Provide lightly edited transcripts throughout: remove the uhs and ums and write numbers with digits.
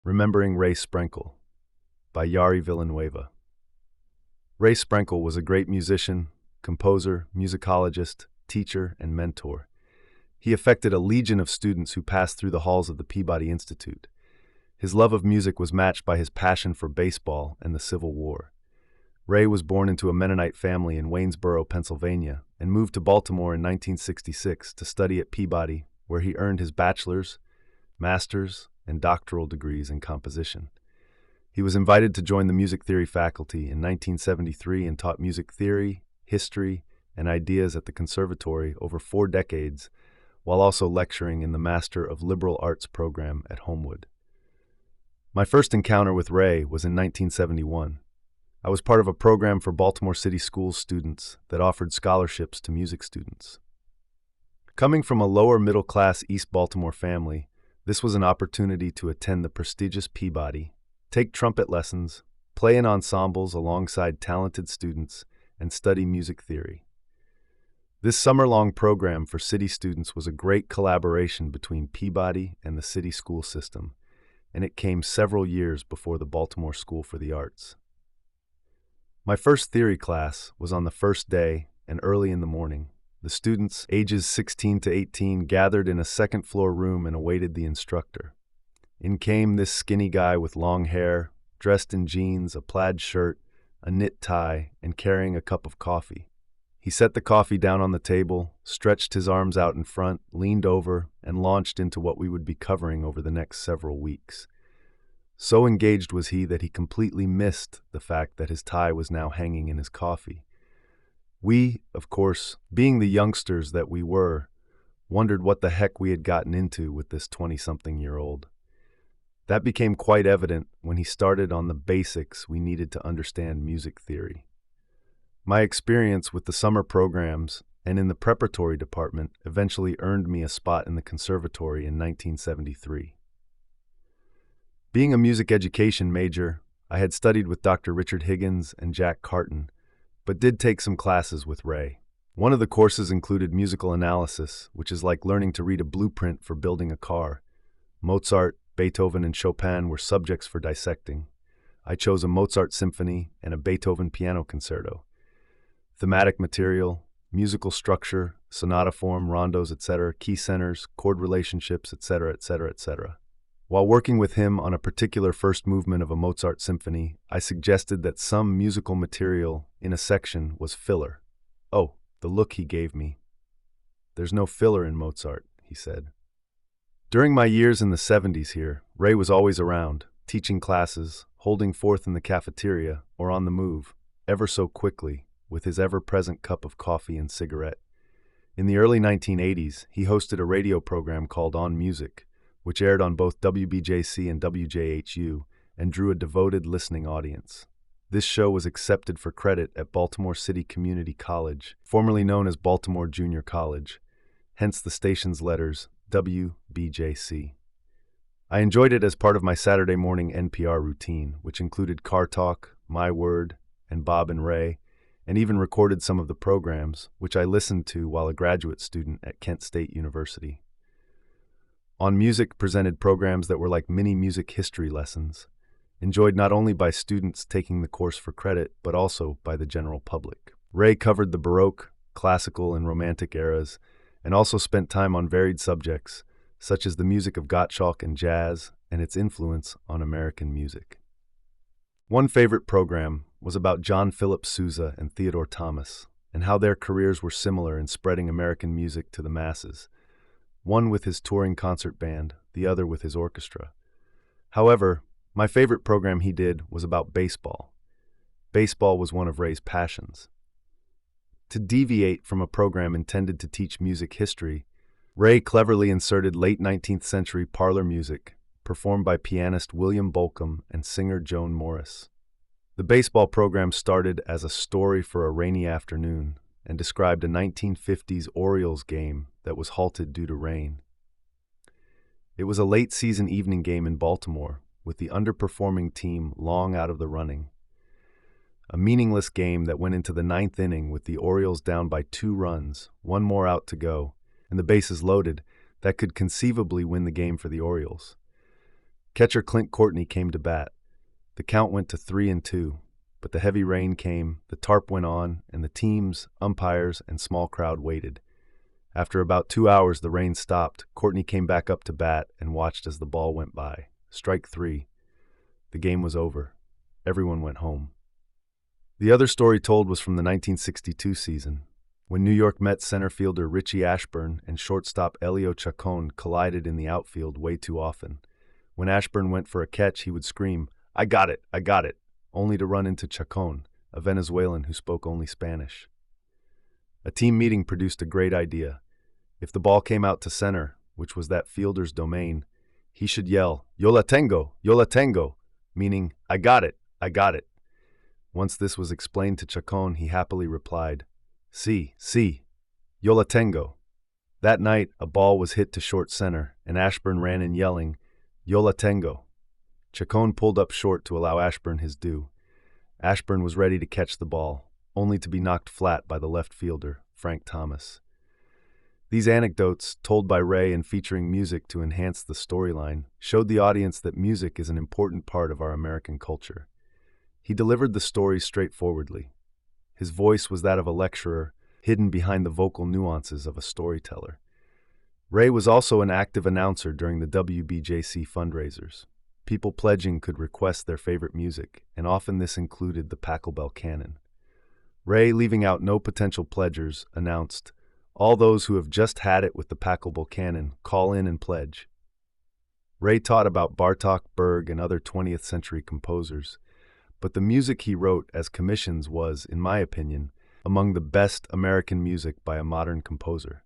Remembering Ray Sprenkle by Jari Villanueva. Ray Sprenkle was a great musician, composer, musicologist, teacher, and mentor. He affected a legion of students who passed through the halls of the Peabody Institute. His love of music was matched by his passion for baseball and the Civil War. Ray was born into a Mennonite family in Waynesboro, Pennsylvania, and moved to Baltimore in 1966 to study at Peabody, where he earned his bachelor's, master's, and doctoral degrees in composition. He was invited to join the music theory faculty in 1973 and taught music theory, history, and ideas at the conservatory over 4 decades, while also lecturing in the Master of Liberal Arts program at Homewood. My first encounter with Ray was in 1971. I was part of a program for Baltimore City Schools students that offered scholarships to music students. Coming from a lower middle-class East Baltimore family, this was an opportunity to attend the prestigious Peabody, take trumpet lessons, play in ensembles alongside talented students, and study music theory. This summer-long program for city students was a great collaboration between Peabody and the city school system, and it came several years before the Baltimore School for the Arts. My first theory class was on the first day and early in the morning. The students, ages 16 to 18, gathered in a second-floor room and awaited the instructor. In came this skinny guy with long hair, dressed in jeans, a plaid shirt, a knit tie, and carrying a cup of coffee. He set the coffee down on the table, stretched his arms out in front, leaned over, and launched into what we would be covering over the next several weeks. So engaged was he that he completely missed the fact that his tie was now hanging in his coffee. We, of course, being the youngsters that we were, wondered what the heck we had gotten into with this 20-something-year-old. That became quite evident when he started on the basics we needed to understand music theory. My experience with the summer programs and in the preparatory department eventually earned me a spot in the conservatory in 1973. Being a music education major, I had studied with Dr. Richard Higgins and Jack Carton, but did take some classes with Ray. One of the courses included musical analysis, which is like learning to read a blueprint for building a car. Mozart, Beethoven, and Chopin were subjects for dissecting. I chose a Mozart symphony and a Beethoven piano concerto. Thematic material, musical structure, sonata form, rondos, etc., key centers, chord relationships, etc., etc., etc. While working with him on a particular first movement of a Mozart symphony, I suggested that some musical material in a section was filler. Oh, the look he gave me. "There's no filler in Mozart," he said. During my years in the 70s here, Ray was always around, teaching classes, holding forth in the cafeteria, or on the move, ever so quickly, with his ever-present cup of coffee and cigarette. In the early 1980s, he hosted a radio program called On Music, which aired on both WBJC and WJHU and drew a devoted listening audience. This show was accepted for credit at Baltimore City Community College, formerly known as Baltimore Junior College, hence the station's letters WBJC. I enjoyed it as part of my Saturday morning NPR routine, which included Car Talk, My Word, and Bob and Ray, and even recorded some of the programs, which I listened to while a graduate student at Kent State University. On Music presented programs that were like mini music history lessons, enjoyed not only by students taking the course for credit, but also by the general public. Ray covered the Baroque, classical, and Romantic eras, and also spent time on varied subjects, such as the music of Gottschalk and jazz, and its influence on American music. One favorite program was about John Philip Sousa and Theodore Thomas, and how their careers were similar in spreading American music to the masses, one with his touring concert band, the other with his orchestra. However, my favorite program he did was about baseball. Baseball was one of Ray's passions. To deviate from a program intended to teach music history, Ray cleverly inserted late 19th century parlor music, performed by pianist William Bolcom and singer Joan Morris. The baseball program started as a story for a rainy afternoon and described a 1950s Orioles game that was halted due to rain. It was a late-season evening game in Baltimore, with the underperforming team long out of the running. A meaningless game that went into the 9th inning with the Orioles down by 2 runs, 1 more out to go, and the bases loaded, that could conceivably win the game for the Orioles. Catcher Clint Courtney came to bat. The count went to 3-2, but the heavy rain came, the tarp went on, and the teams, umpires, and small crowd waited. After about 2 hours, the rain stopped. Courtney came back up to bat and watched as the ball went by. Strike 3. The game was over. Everyone went home. The other story told was from the 1962 season, when New York Mets center fielder Richie Ashburn and shortstop Elio Chacon collided in the outfield way too often. When Ashburn went for a catch, he would scream, I got it, only to run into Chacon, a Venezuelan who spoke only Spanish. A team meeting produced a great idea. If the ball came out to center, which was that fielder's domain, he should yell, Yo la tengo, meaning, I got it. Once this was explained to Chacon, he happily replied, Sí, yo la tengo. That night, a ball was hit to short center, and Ashburn ran in yelling, Yo la tengo. Chacon pulled up short to allow Ashburn his due. Ashburn was ready to catch the ball, only to be knocked flat by the left fielder, Frank Thomas. These anecdotes, told by Ray and featuring music to enhance the storyline, showed the audience that music is an important part of our American culture. He delivered the story straightforwardly. His voice was that of a lecturer, hidden behind the vocal nuances of a storyteller. Ray was also an active announcer during the WBJC fundraisers. People pledging could request their favorite music, and often this included the Pachelbel Canon. Ray, leaving out no potential pledgers, announced, All those who have just had it with the Pachelbel Canon, call in and pledge. Ray taught about Bartók, Berg, and other 20th century composers, but the music he wrote as commissions was, in my opinion, among the best American music by a modern composer.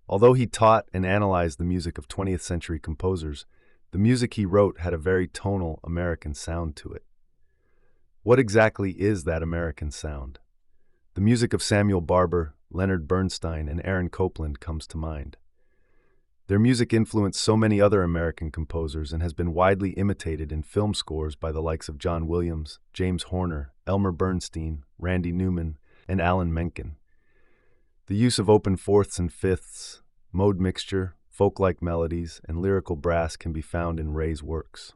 Although he taught and analyzed the music of 20th century composers, the music he wrote had a very tonal American sound to it. What exactly is that American sound? The music of Samuel Barber, Leonard Bernstein, and Aaron Copland comes to mind. Their music influenced so many other American composers and has been widely imitated in film scores by the likes of John Williams, James Horner, Elmer Bernstein, Randy Newman, and Alan Menken. The use of open fourths and fifths, mode mixture, folk-like melodies, and lyrical brass can be found in Ray's works.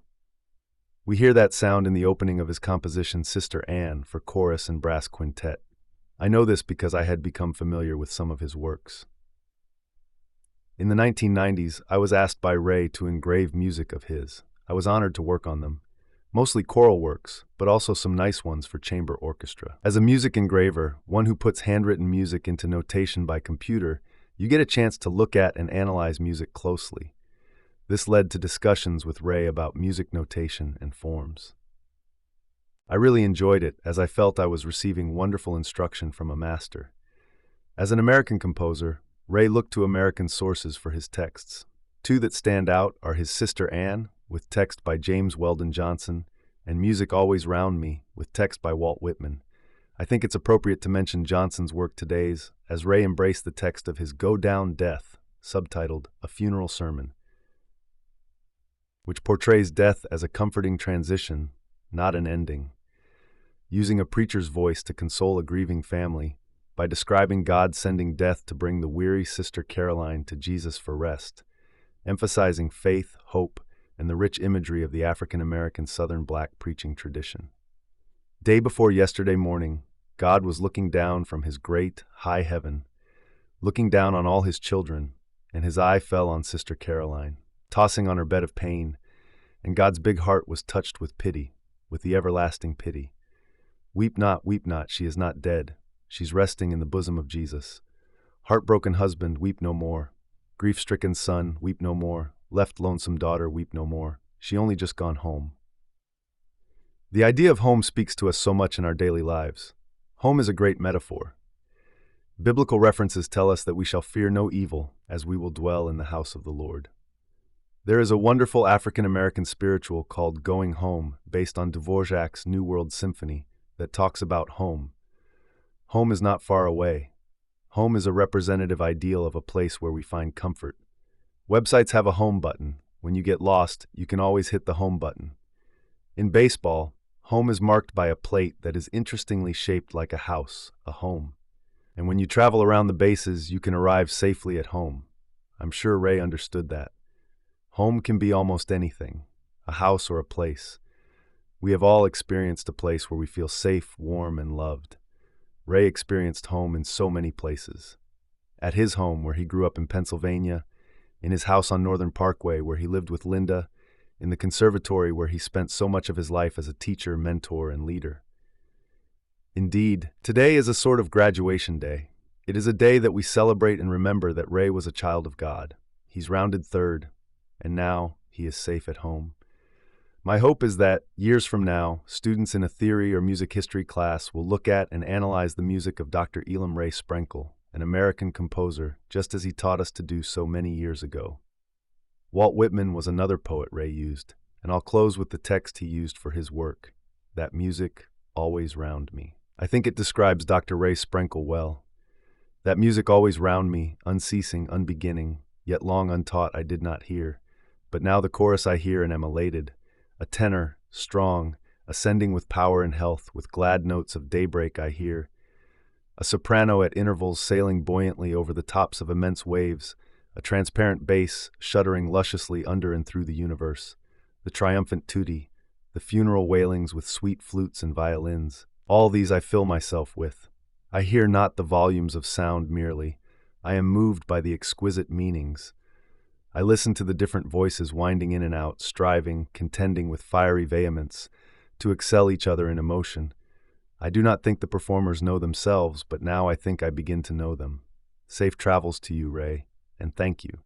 We hear that sound in the opening of his composition Sister Anne for chorus and brass quintet. I know this because I had become familiar with some of his works. In the 1990s, I was asked by Ray to engrave music of his. I was honored to work on them. Mostly choral works, but also some nice ones for chamber orchestra. As a music engraver, one who puts handwritten music into notation by computer, you get a chance to look at and analyze music closely. This led to discussions with Ray about music notation and forms. I really enjoyed it, as I felt I was receiving wonderful instruction from a master. As an American composer, Ray looked to American sources for his texts. Two that stand out are his Sister Anne, with text by James Weldon Johnson, and Music Always Round Me, with text by Walt Whitman. I think it's appropriate to mention Johnson's work today's, as Ray embraced the text of his Go Down Death, subtitled A Funeral Sermon, which portrays death as a comforting transition, not an ending. Using a preacher's voice to console a grieving family, by describing God sending death to bring the weary Sister Caroline to Jesus for rest, emphasizing faith, hope, and the rich imagery of the African-American Southern black preaching tradition. Day before yesterday morning, God was looking down from his great, high heaven, looking down on all his children, and his eye fell on Sister Caroline, tossing on her bed of pain, and God's big heart was touched with pity, with the everlasting pity. Weep not, she is not dead. She's resting in the bosom of Jesus. Heartbroken husband, weep no more. Grief-stricken son, weep no more. Left lonesome daughter, weep no more. She only just gone home. The idea of home speaks to us so much in our daily lives. Home is a great metaphor. Biblical references tell us that we shall fear no evil, as we will dwell in the house of the Lord. There is a wonderful African-American spiritual called Going Home, based on Dvorak's New World Symphony, that talks about home. Home is not far away. Home is a representative ideal of a place where we find comfort. Websites have a home button. When you get lost, you can always hit the home button. In baseball, home is marked by a plate that is interestingly shaped like a house, a home. And when you travel around the bases, you can arrive safely at home. I'm sure Ray understood that. Home can be almost anything. a house, or a place. We have all experienced a place where we feel safe, warm, and loved. Ray experienced home in so many places. At his home, where he grew up in Pennsylvania, in his house on Northern Parkway, where he lived with Linda, in the conservatory where he spent so much of his life as a teacher, mentor, and leader. Indeed, today is a sort of graduation day. It is a day that we celebrate and remember that Ray was a child of God. He's rounded third, and now he is safe at home. My hope is that, years from now, students in a theory or music history class will look at and analyze the music of Dr. Elam Ray Sprenkle, an American composer, just as he taught us to do so many years ago. Walt Whitman was another poet Ray used, and I'll close with the text he used for his work, "That music always round me." I think it describes Dr. Ray Sprenkle well. That music always round me, unceasing, unbeginning, yet long untaught I did not hear. But now the chorus I hear and am elated, a tenor, strong, ascending with power and health, with glad notes of daybreak I hear. A soprano at intervals sailing buoyantly over the tops of immense waves, a transparent bass shuddering lusciously under and through the universe, the triumphant tutti, the funeral wailings with sweet flutes and violins. All these I fill myself with. I hear not the volumes of sound merely. I am moved by the exquisite meanings. I listen to the different voices winding in and out, striving, contending with fiery vehemence, to excel each other in emotion. I do not think the performers know themselves, but now I think I begin to know them. Safe travels to you, Ray, and thank you.